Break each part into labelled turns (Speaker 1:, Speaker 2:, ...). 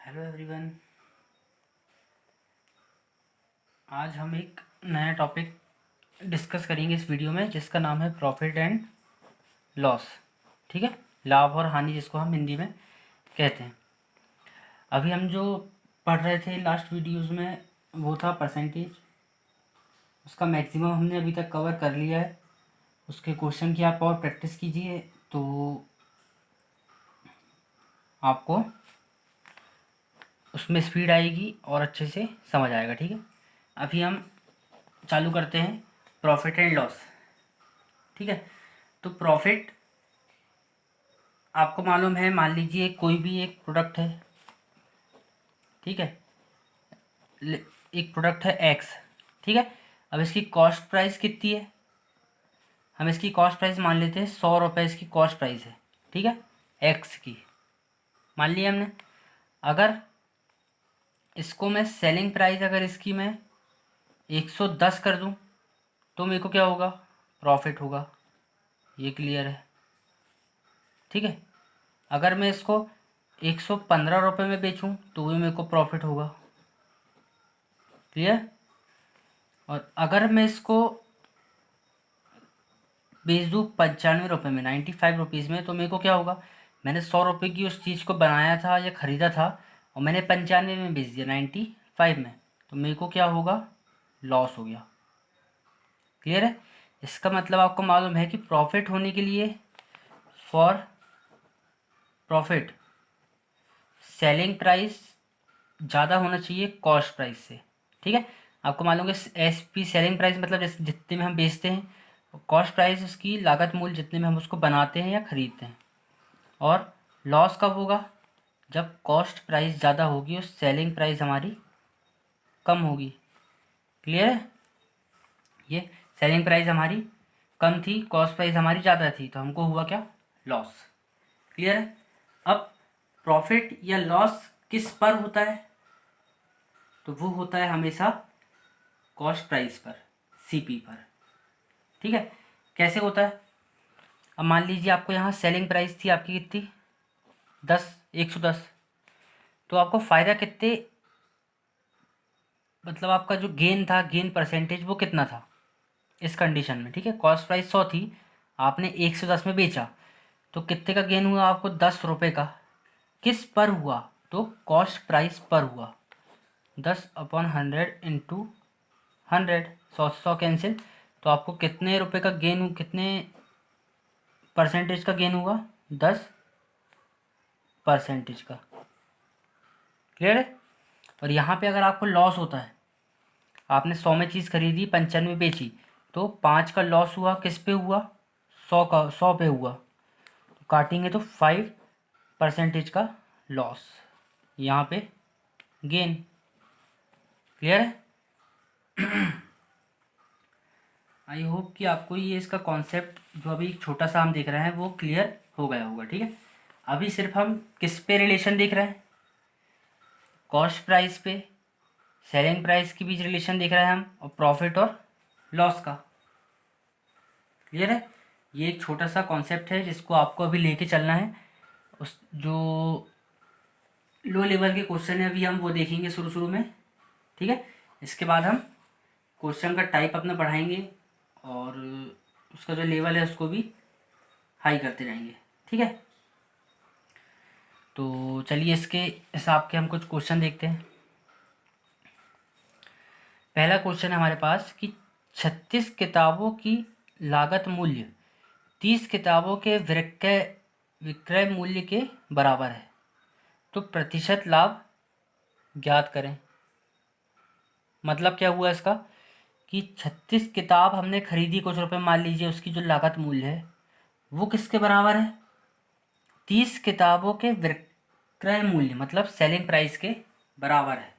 Speaker 1: Hello everyone. आज हम एक नया टॉपिक डिस्कस करेंगे इस वीडियो में, जिसका नाम है प्रॉफिट एंड लॉस। ठीक है, लाभ और हानि जिसको हम हिंदी में कहते हैं। अभी हम जो पढ़ रहे थे लास्ट वीडियोस में वो था परसेंटेज। उसका मैक्सिमम हमने अभी तक कवर कर लिया है। उसके क्वेश्चन की आप और प्रैक्टिस कीजिए तो आपको उसमें स्पीड आएगी और अच्छे से समझ आएगा। ठीक है, अभी हम चालू करते हैं प्रॉफिट एंड लॉस। ठीक है, तो प्रॉफिट आपको मालूम है, मान लीजिए कोई भी एक प्रोडक्ट है। ठीक है, एक प्रोडक्ट है एक्स। ठीक है, अब इसकी कॉस्ट प्राइस कितनी है? हम इसकी कॉस्ट प्राइस मान लेते हैं 100 रुपये इसकी कॉस्ट प्राइस है। ठीक है, एक्स की मान लिया हमने। अगर इसको मैं सेलिंग प्राइस अगर इसकी मैं 110 कर दूं तो मेरे को क्या होगा? प्रॉफिट होगा। ये क्लियर है? ठीक है, अगर मैं इसको 115 रुपये में बेचूं तो भी मेरे को प्रॉफिट होगा। क्लियर? और अगर मैं इसको बेच दूँ 95 रुपये में, 95 रुपीज़ में, तो मेरे को क्या होगा? मैंने 100 रुपये की उस चीज़ को बनाया था या ख़रीदा था और मैंने 95 में बेच दिया, 95 में, तो मेरे को क्या होगा? लॉस हो गया। क्लियर है? इसका मतलब आपको मालूम है कि प्रॉफिट होने के लिए, फॉर प्रॉफिट सेलिंग प्राइस ज़्यादा होना चाहिए कॉस्ट प्राइस से। ठीक है, आपको मालूम है एस पी सेलिंग प्राइस मतलब जितने में हम बेचते हैं, कॉस्ट प्राइस उसकी लागत मूल्य जितने में हम उसको बनाते हैं या ख़रीदते हैं। और लॉस कब होगा? जब कॉस्ट प्राइस ज़्यादा होगी और सेलिंग प्राइस हमारी कम होगी। क्लियर है? ये सेलिंग प्राइस हमारी कम थी, कॉस्ट प्राइस हमारी ज़्यादा थी, तो हमको हुआ क्या? लॉस। क्लियर है? अब प्रॉफिट या लॉस किस पर होता है? तो वो होता है हमेशा कॉस्ट प्राइस पर, सीपी पर। ठीक है, कैसे होता है? अब मान लीजिए आपको यहाँ सेलिंग प्राइस थी आपकी कितनी? 110। तो आपको फ़ायदा कितने, मतलब आपका जो गेन था, गेन परसेंटेज, वो कितना था इस कंडीशन में? ठीक है, कॉस्ट प्राइस 100 थी, आपने 110 में बेचा, तो कितने का गेन हुआ आपको? 10 रुपये का। किस पर हुआ? तो कॉस्ट प्राइस पर हुआ। 10/100 इंटू 100, 100 कैंसिल, तो आपको कितने रुपए का गेन, कितने परसेंटेज का गेन हुआ? 10% का। क्लियर है? और यहाँ पे अगर आपको लॉस होता है, आपने 100 में चीज़ खरीदी, 95 बेची, तो 5 का लॉस हुआ, किस पे हुआ? 100 पे हुआ, तो काटेंगे तो 5% का लॉस, यहाँ पे गेन। क्लियर है? आई होप कि आपको ये इसका कॉन्सेप्ट जो अभी छोटा सा हम देख रहे हैं वो क्लियर हो गया होगा। ठीक है, अभी सिर्फ हम किस पे रिलेशन देख रहे हैं? कॉस्ट प्राइस पे सेलिंग प्राइस के बीच रिलेशन देख रहे हैं हम, और प्रॉफिट और लॉस का। क्लियर है? ये एक छोटा सा कॉन्सेप्ट है जिसको आपको अभी लेके चलना है। उस जो लो लेवल के क्वेश्चन है अभी हम वो देखेंगे शुरू शुरू में। ठीक है, इसके बाद हम क्वेश्चन का टाइप अपना बढ़ाएंगे और उसका जो लेवल है उसको भी हाई करते जाएंगे। ठीक है, तो चलिए इसके हिसाब के हम कुछ क्वेश्चन देखते हैं। पहला क्वेश्चन है हमारे पास कि 36 किताबों की लागत मूल्य 30 किताबों के विक्रय विक्रय मूल्य के बराबर है, तो प्रतिशत लाभ ज्ञात करें। मतलब क्या हुआ इसका कि 36 किताब हमने खरीदी कुछ रुपए, मान लीजिए उसकी जो लागत मूल्य है वो किसके बराबर है? 30 किताबों के विक्रय मूल्य मतलब सेलिंग प्राइस के बराबर है।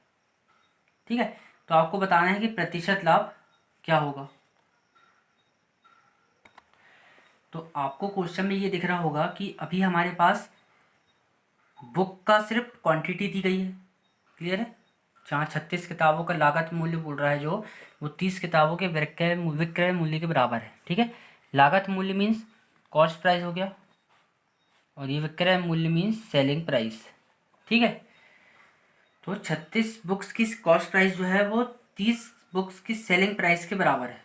Speaker 1: ठीक है, तो आपको बताना है कि प्रतिशत लाभ क्या होगा। तो आपको क्वेश्चन में ये दिख रहा होगा कि अभी हमारे पास बुक का सिर्फ क्वांटिटी दी गई है। क्लियर है? जहाँ 36 किताबों का लागत मूल्य बोल रहा है जो, वो 30 किताबों के विक्रय मूल्य के बराबर है। ठीक है, लागत मूल्य मीन्स कॉस्ट प्राइस हो गया और ये विक्रय मूल्य मीन्स सेलिंग प्राइस। ठीक है, तो 36 बुक्स की कॉस्ट प्राइस जो है वो 30 बुक्स की सेलिंग प्राइस के बराबर है।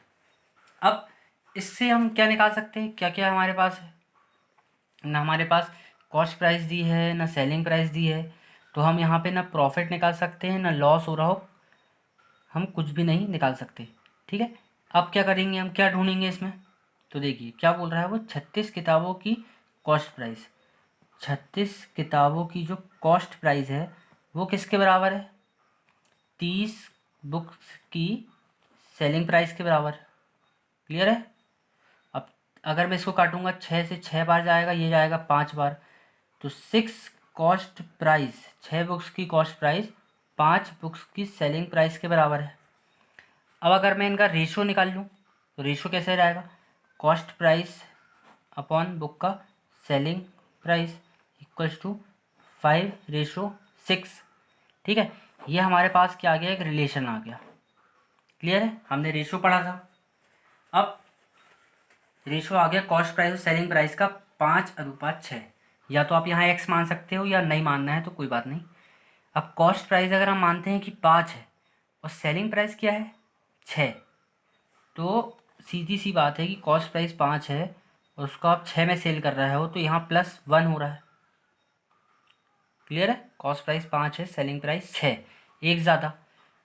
Speaker 1: अब इससे हम क्या निकाल सकते हैं, क्या क्या हमारे पास है ना, हमारे पास कॉस्ट प्राइस दी है ना सेलिंग प्राइस दी है, तो हम यहाँ पे ना प्रॉफिट निकाल सकते हैं ना लॉस हो रहा हो, हम कुछ भी नहीं निकाल सकते। ठीक है, अब क्या करेंगे, हम क्या ढूंढेंगे इसमें, तो देखिए क्या बोल रहा है वो, 36 किताबों की कॉस्ट प्राइस, 36 किताबों की जो कॉस्ट प्राइस है वो किसके बराबर है, 30 बुक्स की सेलिंग प्राइस के बराबर। क्लियर है। अब अगर मैं इसको काटूंगा, 6 से 6 बार जाएगा, ये जाएगा 5 बार, तो 6 कॉस्ट प्राइस, 6 बुक्स की कॉस्ट प्राइस 5 बुक्स की सेलिंग प्राइस के बराबर है। अब अगर मैं इनका रेशो निकाल लूँ, तो रेशो कैसे रहेगा, कॉस्ट प्राइस अपॉन बुक का सेलिंग प्राइस इक्वल्स टू 5:6। ठीक है, ये हमारे पास क्या आ गया, एक रिलेशन आ गया। क्लियर है, हमने रेशो पढ़ा था। अब रेशो आ गया कॉस्ट प्राइस और सेलिंग प्राइस का 5:6। या तो आप यहाँ एक्स मान सकते हो या नहीं मानना है तो कोई बात नहीं। अब कॉस्ट प्राइस अगर हम मानते हैं कि 5 है और सेलिंग प्राइस क्या है 6, तो सीधी सी बात है कि कॉस्ट प्राइस 5 है और उसको आप 6 में सेल कर रहे हो, तो यहाँ +1 हो रहा है। क्लियर है, कॉस्ट प्राइस 5 है, सेलिंग प्राइस 6, एक ज़्यादा,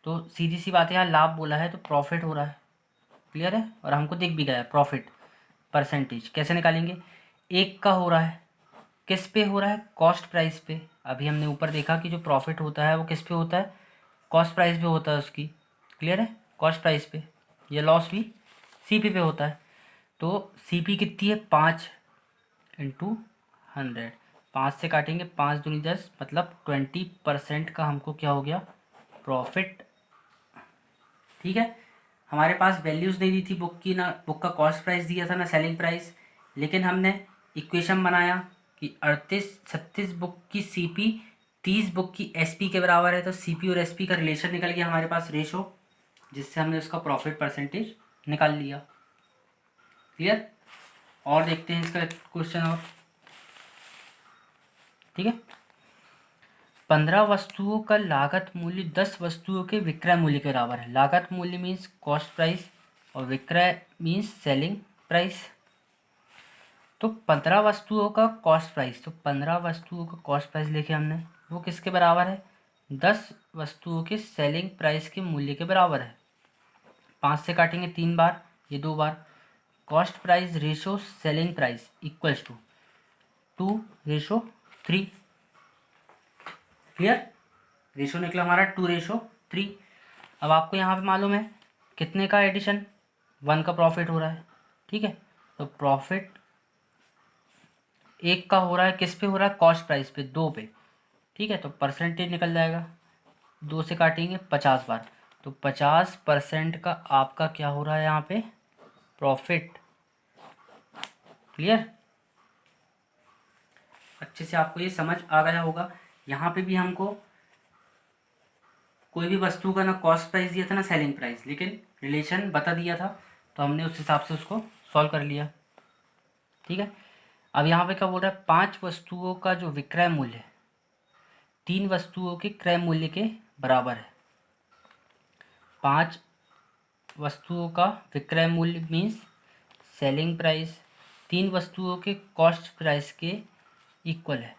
Speaker 1: तो सीधी सी बात है, यहाँ लाभ बोला है तो प्रॉफिट हो रहा है। क्लियर है, और हमको दिख भी गया प्रॉफिट परसेंटेज कैसे निकालेंगे, एक का हो रहा है, किस पे हो रहा है, कॉस्ट प्राइस पे। अभी हमने ऊपर देखा कि जो प्रॉफिट होता है वो किस पे होता है, कॉस्ट प्राइस पे होता है उसकी। क्लियर है, कॉस्ट प्राइस पे। ये लॉस भी सीपी पे होता है। तो सीपी कितनी है, 5 इंटू 100, 5 से काटेंगे, 5 दूनी 10, मतलब 20% का हमको क्या हो गया, प्रॉफिट। ठीक है, हमारे पास वैल्यूज़ नहीं दी थी बुक की, ना बुक का कॉस्ट प्राइस दिया था ना सेलिंग प्राइस, लेकिन हमने इक्वेशन बनाया कि 36 बुक की सीपी 30 बुक की एसपी के बराबर है, तो सीपी और एसपी का रिलेशन निकल गया हमारे पास, रेशो, जिससे हमने उसका प्रॉफिट परसेंटेज निकाल लिया। क्लियर, और देखते हैं इसका क्वेश्चन और। ठीक है, 15 वस्तुओं का लागत मूल्य 10 वस्तुओं के विक्रय मूल्य के बराबर है। लागत मूल्य मीन्स कॉस्ट प्राइस और विक्रय मीन्स सेलिंग प्राइस। तो 15 वस्तुओं का कॉस्ट प्राइस, तो 15 वस्तुओं का कॉस्ट प्राइस लेके हमने, वो किसके बराबर है, 10 वस्तुओं के सेलिंग प्राइस के मूल्य के बराबर है। 5 से काटेंगे 3 बार, ये 2 बार, cost price ratio selling price equals to 2:3। Clear, ratio निकला हमारा 2:3। अब आपको यहाँ पे मालूम है कितने का एडिशन, 1 का प्रॉफिट हो रहा है। ठीक है, तो प्रॉफिट 1 का हो रहा है, किस पे हो रहा है, कॉस्ट प्राइस पे, 2 पे। ठीक है, तो परसेंटेज निकल जाएगा, 2 से काटेंगे 50 बार, तो 50% का आपका क्या हो रहा है यहाँ पे, प्रॉफिट। क्लियर, अच्छे से आपको ये समझ आ गया होगा। यहाँ पे भी हमको कोई भी वस्तु का ना कॉस्ट प्राइस दिया था ना सेलिंग प्राइस, लेकिन रिलेशन बता दिया था, तो हमने उस हिसाब से उसको सॉल्व कर लिया। ठीक है, अब यहाँ पे क्या बोल रहा है, 5 वस्तुओं का जो विक्रय मूल्य 3 वस्तुओं के क्रय मूल्य के बराबर है। 5 वस्तुओं का विक्रय मूल्य मीन्स सेलिंग प्राइस 3 वस्तुओं के कॉस्ट प्राइस के इक्वल है।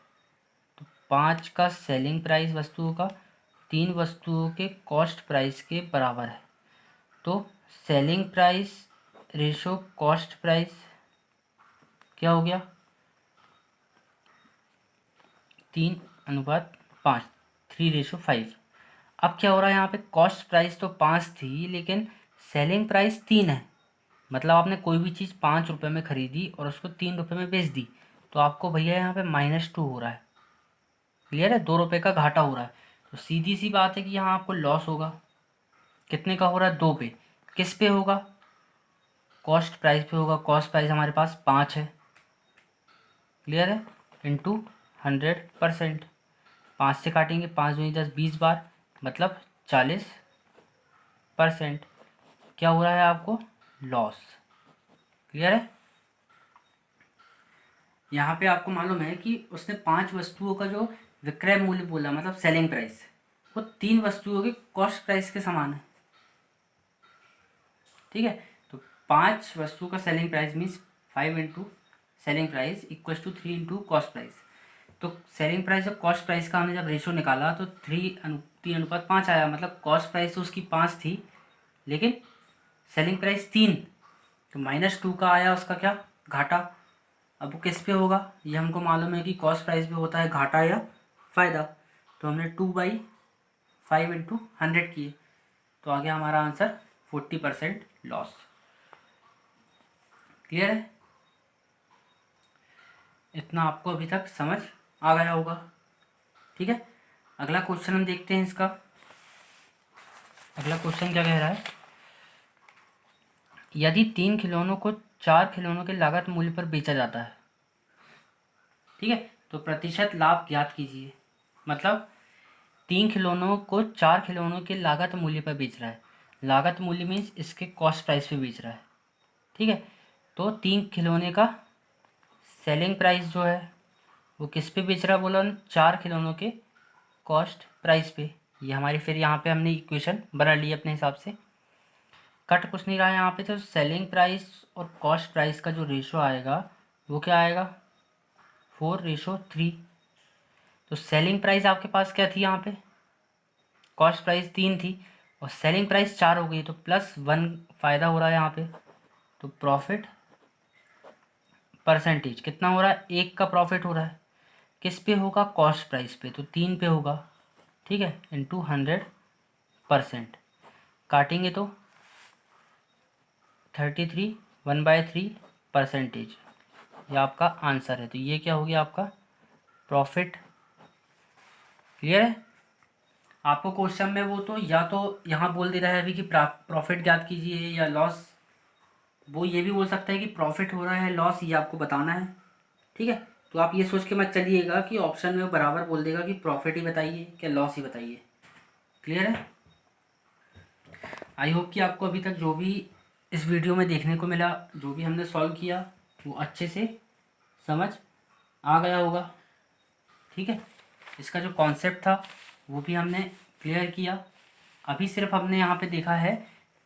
Speaker 1: तो 5 का सेलिंग प्राइस वस्तुओं का 3 वस्तुओं के कॉस्ट प्राइस के बराबर है। तो selling price ratio cost price क्या हो गया, 3:5, 3:5। अब क्या हो रहा है यहाँ पे, कॉस्ट प्राइस तो 5 थी लेकिन सेलिंग प्राइस 3 है, मतलब आपने कोई भी चीज़ 5 रुपये में ख़रीदी और उसको 3 रुपये में बेच दी, तो आपको भैया यहाँ पे -2 हो रहा है। क्लियर है, 2 रुपये का घाटा हो रहा है, तो सीधी सी बात है कि यहाँ आपको लॉस होगा। कितने का हो रहा है, 2 पे। किस पे होगा, कॉस्ट प्राइस पे होगा, कॉस्ट प्राइस हमारे पास 5 है। क्लियर है, इंटू 100%, 5 से काटेंगे, 5 दूनी 10, 20 बार, मतलब 40%। क्या हो रहा है आपको, लॉस। क्लियर है, यहाँ पे आपको मालूम है कि उसने 5 वस्तुओं का जो विक्रय मूल्य बोला, मतलब सेलिंग प्राइस, वो 3 वस्तुओं के कॉस्ट प्राइस के समान है। ठीक है, तो 5 वस्तुओं का selling price means 5 into selling price equals to 3 into cost price. तो सेलिंग प्राइस और कॉस्ट प्राइस का हमने जब रेशो निकाला तो 3:5 आया, मतलब कॉस्ट प्राइस तो उसकी 5 थी लेकिन सेलिंग प्राइस 3, तो -2 का आया उसका क्या, घाटा। अब वो किस पे होगा, ये हमको मालूम है कि कॉस्ट प्राइस पे होता है घाटा या फ़ायदा। तो हमने 2/5 इंटू 100 किए, तो आ गया हमारा आंसर 40% लॉस। क्लियर है, इतना आपको अभी तक समझ आ गया होगा। ठीक है, अगला क्वेश्चन हम देखते हैं इसका। अगला क्वेश्चन क्या कह रहा है, यदि 3 खिलौनों को 4 खिलौनों के लागत मूल्य पर बेचा जाता है, ठीक है, तो प्रतिशत लाभ ज्ञात कीजिए। मतलब 3 खिलौनों को 4 खिलौनों के लागत मूल्य पर बेच रहा है। लागत मूल्य मीन्स इसके कॉस्ट प्राइस पे बेच रहा है। ठीक है, तो 3 खिलौने का सेलिंग प्राइस जो है वो किस पे बेच रहा है, बोला 4 खिलौनों के कॉस्ट प्राइस पे। ये हमारी फिर यहाँ पे हमने इक्वेशन बना ली अपने हिसाब से। कट कुछ नहीं रहा है यहाँ पे, तो सेलिंग प्राइस और कॉस्ट प्राइस का जो रेशो आएगा वो क्या आएगा, 4:3। तो सेलिंग प्राइस आपके पास क्या थी यहाँ पे, कॉस्ट प्राइस 3 थी और सेलिंग प्राइस 4 हो गई, तो +1 फ़ायदा हो रहा है यहाँ पे। तो प्रॉफिट परसेंटेज कितना हो रहा है, 1 का प्रॉफिट हो रहा है। किस पे होगा, कॉस्ट प्राइस पे, तो 3 पे होगा। ठीक है, इंटू 100%, काटेंगे तो 33, 1/3%। ये आपका आंसर है, तो ये क्या हो गया आपका प्रॉफिट। क्लियर है, आपको क्वेश्चन में वो तो या तो यहाँ बोल दे रहा है अभी कि प्रॉफिट ज्ञात कीजिए या लॉस, वो ये भी बोल सकता है कि प्रॉफिट हो रहा है लॉस, ये आपको बताना है। ठीक है, तो आप ये सोच के मत चलिएगा कि ऑप्शन में वो बराबर बोल देगा कि प्रॉफिट ही बताइए क्या लॉस ही बताइए। क्लियर है, आई होप कि आपको अभी तक जो भी इस वीडियो में देखने को मिला, जो भी हमने सॉल्व किया वो अच्छे से समझ आ गया होगा। ठीक है, इसका जो कॉन्सेप्ट था वो भी हमने क्लियर किया। अभी सिर्फ हमने यहाँ पे देखा है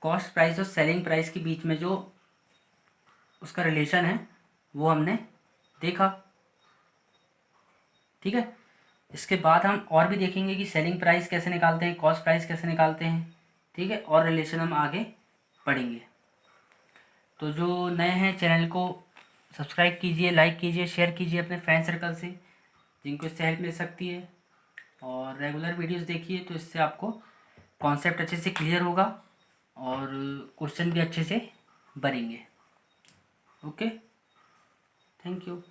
Speaker 1: कॉस्ट प्राइस और सेलिंग प्राइस के बीच में जो उसका रिलेशन है वो हमने देखा। ठीक है, इसके बाद हम और भी देखेंगे कि सेलिंग प्राइस कैसे निकालते हैं, कॉस्ट प्राइस कैसे निकालते हैं। ठीक है, और रिलेशन हम आगे पढ़ेंगे। तो जो नए हैं चैनल को सब्सक्राइब कीजिए, लाइक कीजिए, शेयर कीजिए अपने फ्रेंड सर्कल से जिनको इससे हेल्प मिल सकती है, और रेगुलर वीडियोस देखिए, तो इससे आपको कॉन्सेप्ट अच्छे से क्लियर होगा और क्वेश्चन भी अच्छे से बनेंगे। Okay, thank you.